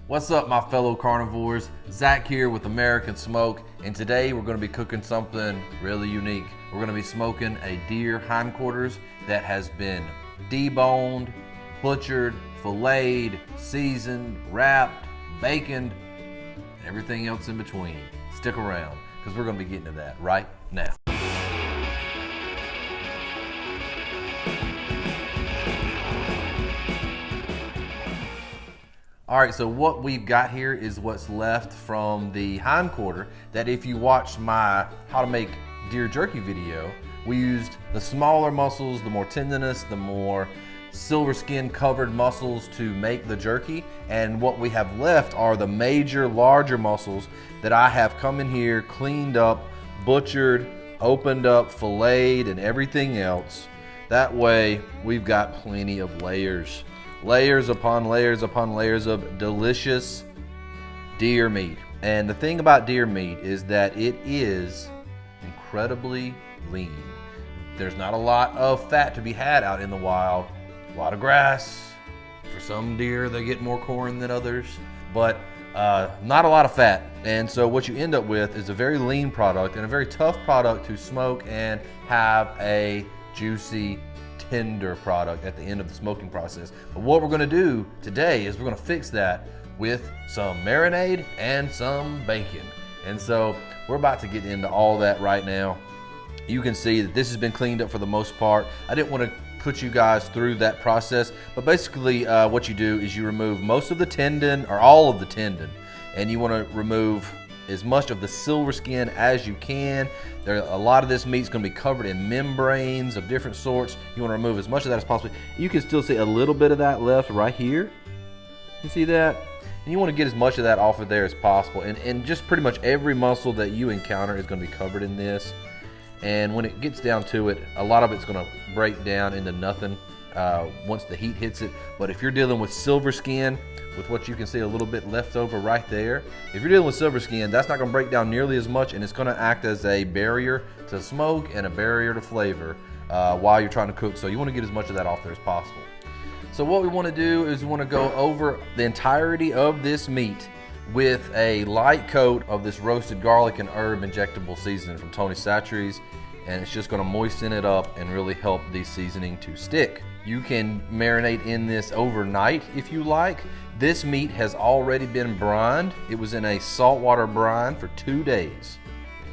What's up, my fellow carnivores? Zach here with American Smoke, and today we're going to be cooking something really unique. We're going to be smoking a deer hindquarters that has been deboned, butchered, filleted, seasoned, wrapped, baconed, and everything else in between. Stick around, because we're going to be getting to that right now. All right, so what we've got here is what's left from the hindquarter that if you watched my how to make deer jerky video, we used the smaller muscles, the more tendinous, the more silver skin covered muscles to make the jerky. And what we have left are the major, larger muscles that I have come in here, cleaned up, butchered, opened up, filleted, and everything else. That way, we've got plenty of layers. Layers upon layers upon layers of delicious deer meat. And the thing about deer meat is that it is incredibly lean. There's not a lot of fat to be had out in the wild. A lot of grass. For some deer, they get more corn than others, but not a lot of fat. And so what you end up with is a very lean product and a very tough product to smoke and have a juicy, tender product at the end of the smoking process. But what we're gonna do today is we're gonna fix that with some marinade and some bacon. And so we're about to get into all that right now. You can see that this has been cleaned up for the most part. I didn't want to put you guys through that process, but basically what you do is you remove most of the tendon or all of the tendon, and you want to remove as much of the silver skin as you can. A lot of this meat is going to be covered in membranes of different sorts. You want to remove as much of that as possible. You can still see a little bit of that left right here. You see that? And you want to get as much of that off of there as possible. And just pretty much every muscle that you encounter is going to be covered in this. And when it gets down to it, a lot of it's going to break down into nothing once the heat hits it. But if you're dealing with silver skin, with what you can see a little bit left over right there, if you're dealing with silver skin, that's not going to break down nearly as much, and it's going to act as a barrier to smoke and a barrier to flavor while you're trying to cook. So you want to get as much of that off there as possible. So what we want to do is we want to go over the entirety of this meat with a light coat of this roasted garlic and herb injectable seasoning from Tony Chachere's, and it's just going to moisten it up and really help the seasoning to stick. You can marinate in this overnight if you like. This meat has already been brined. It was in a saltwater brine for 2 days.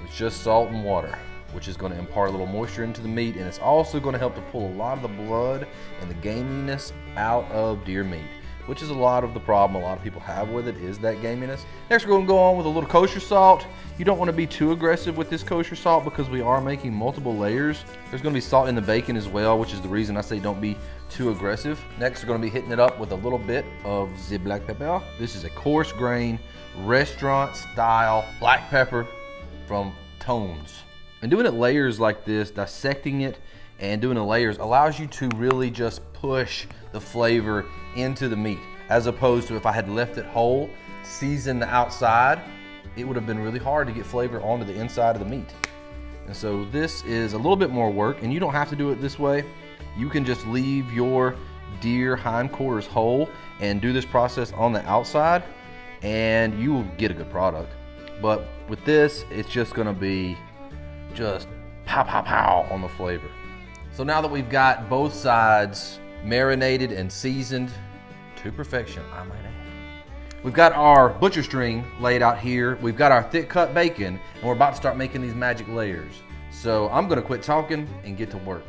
It's just salt and water, which is going to impart a little moisture into the meat, and it's also going to help to pull a lot of the blood and the gaminess out of deer meat, which is a lot of the problem a lot of people have with it, is that gaminess. Next, we're going to go on with a little kosher salt. You don't want to be too aggressive with this kosher salt because we are making multiple layers. There's going to be salt in the bacon as well, which is the reason I say don't be too aggressive. Next, we're going to be hitting it up with a little bit of the black pepper. This is a coarse grain, restaurant style black pepper from Tones. And doing it layers like this, dissecting it and doing the layers allows you to really just push the flavor into the meat, as opposed to if I had left it whole, seasoned the outside, it would have been really hard to get flavor onto the inside of the meat. And so this is a little bit more work, and you don't have to do it this way. You can just leave your deer hindquarters whole and do this process on the outside, and you will get a good product. But with this, it's just gonna be just pow, pow, pow on the flavor. So now that we've got both sides marinated and seasoned to perfection, I might add, we've got our butcher string laid out here. We've got our thick cut bacon, and we're about to start making these magic layers. So I'm gonna quit talking and get to work.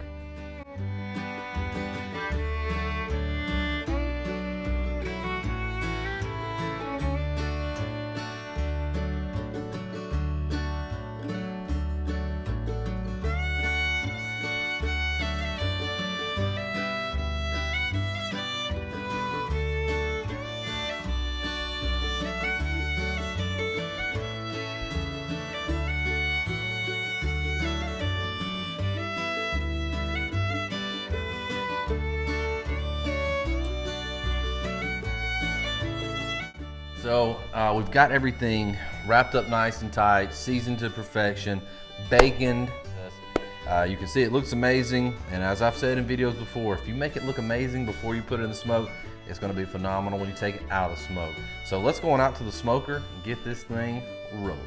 So we've got everything wrapped up nice and tight, seasoned to perfection, baconed. You can see it looks amazing, and as I've said in videos before, if you make it look amazing before you put it in the smoke, It's gonna be phenomenal when you take it out of the smoke. So let's go on out to the smoker and get this thing rolling.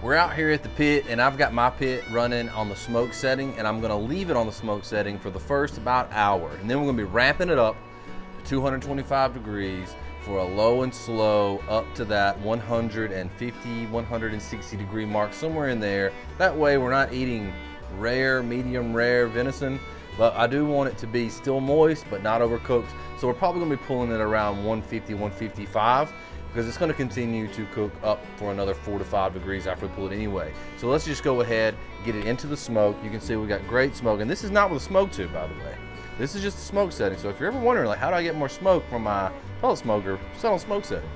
We're out here at the pit, and I've got my pit running on the smoke setting, and I'm gonna leave it on the smoke setting for the first about hour. And then we're gonna be ramping it up to 225 degrees for a low and slow up to that 150, 160 degree mark, somewhere in there. That way we're not eating rare, medium rare venison, but I do want it to be still moist, but not overcooked. So we're probably gonna be pulling it around 150, 155, because it's gonna continue to cook up for another 4 to 5 degrees after we pull it anyway. So let's just go ahead, get it into the smoke. You can see we got great smoke, and this is not with a smoke tube, by the way. This is just a smoke setting. So if you're ever wondering, like, how do I get more smoke from my pellet smoker, set on smoke setting.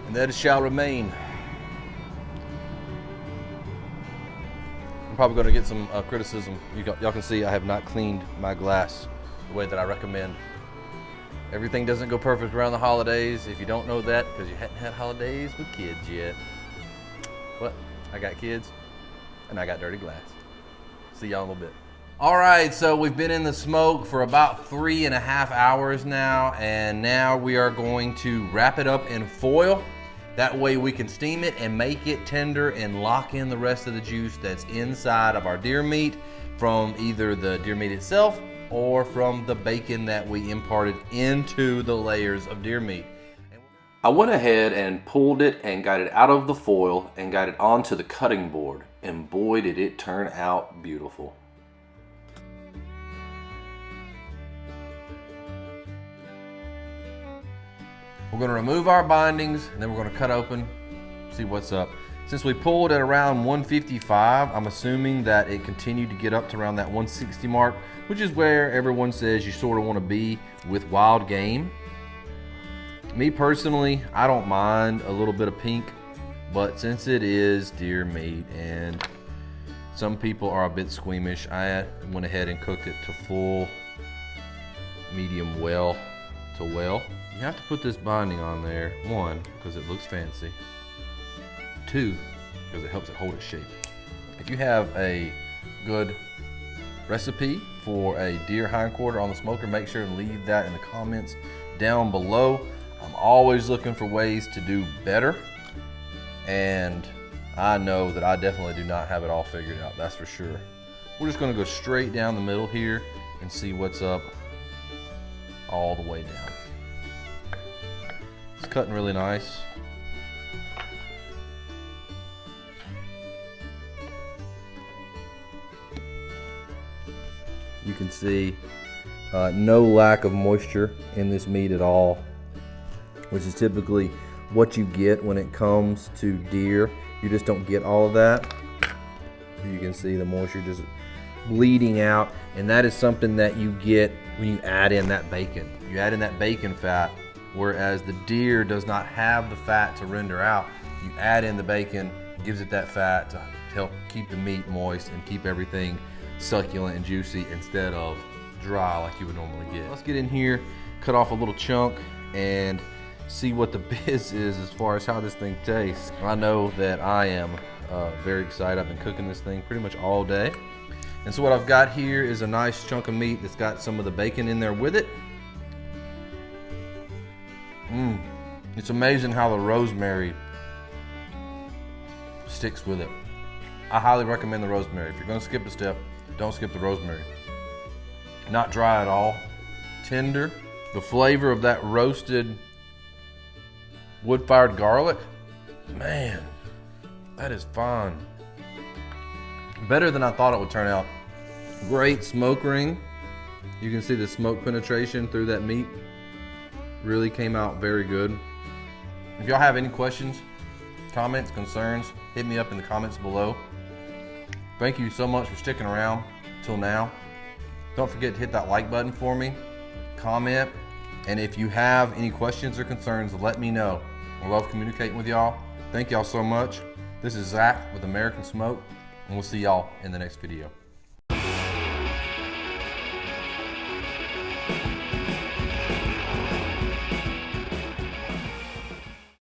And that it shall remain. I'm probably gonna get some criticism. Y'all can see I have not cleaned my glass the way that I recommend. Everything doesn't go perfect around the holidays. If you don't know that, because you hadn't had holidays with kids yet. But I got kids and I got dirty glass. See y'all in a little bit. All right, so we've been in the smoke for about 3.5 hours now, and now we are going to wrap it up in foil. That way we can steam it and make it tender and lock in the rest of the juice that's inside of our deer meat from either the deer meat itself or from the bacon that we imparted into the layers of deer meat. I went ahead and pulled it and got it out of the foil and got it onto the cutting board, and boy did it turn out beautiful. We're gonna remove our bindings, and then we're gonna cut open, see what's up. Since we pulled at around 155, I'm assuming that it continued to get up to around that 160 mark, which is where everyone says you sort of wanna be with wild game. Me personally, I don't mind a little bit of pink, but since it is deer meat and some people are a bit squeamish, I went ahead and cooked it to full medium well to well. You have to put this binding on there, 1, because it looks fancy, 2, because it helps it hold its shape. If you have a good recipe for a deer hindquarter on the smoker, make sure to leave that in the comments down below. I'm always looking for ways to do better, and I know that I definitely do not have it all figured out, that's for sure. We're just gonna go straight down the middle here and see what's up all the way down. It's cutting really nice. You can see no lack of moisture in this meat at all, which is typically what you get when it comes to deer. You just don't get all of that. You can see the moisture just bleeding out, and that is something that you get when you add in that bacon. You add in that bacon fat, whereas the deer does not have the fat to render out. You add in the bacon, gives it that fat to help keep the meat moist and keep everything succulent and juicy instead of dry like you would normally get. Let's get in here, cut off a little chunk, and see what the biz is as far as how this thing tastes. I know that I am very excited. I've been cooking this thing pretty much all day. And so what I've got here is a nice chunk of meat that's got some of the bacon in there with it. It's amazing how the rosemary sticks with it. I highly recommend the rosemary. If you're gonna skip a step, don't skip the rosemary. Not dry at all, tender. The flavor of that roasted wood-fired garlic, man, that is fine. Better than I thought it would turn out. Great smoke ring. You can see the smoke penetration through that meat. Really came out very good. If y'all have any questions, comments, concerns, hit me up in the comments below. Thank you so much for sticking around till now. Don't forget to hit that like button for me, comment, and if you have any questions or concerns, let me know. I love communicating with y'all. Thank y'all so much. This is Zach with American Smoke, and we'll see y'all in the next video.